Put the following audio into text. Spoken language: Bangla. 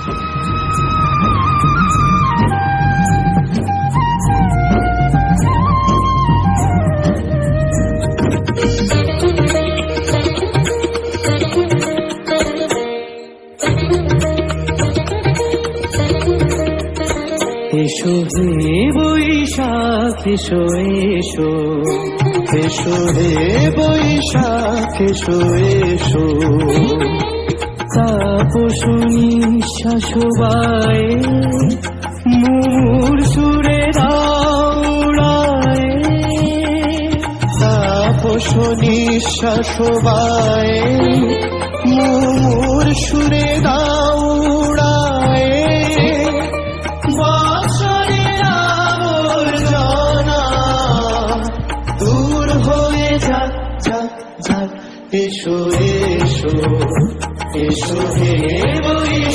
এসো হে বৈশাখ এসো এসো, এসো হে বৈশাখ এসো এসো, তাপসী শাশবায়ে মুমুর সুরে দাউড়ায়, তাপসী শাশবায়ে মুমুর সুরে দাউড়ায়, বছরের আবর্জনা দূর হয়ে যাক যাক যাক। এসো এসো, এসো হে বৈশাখ।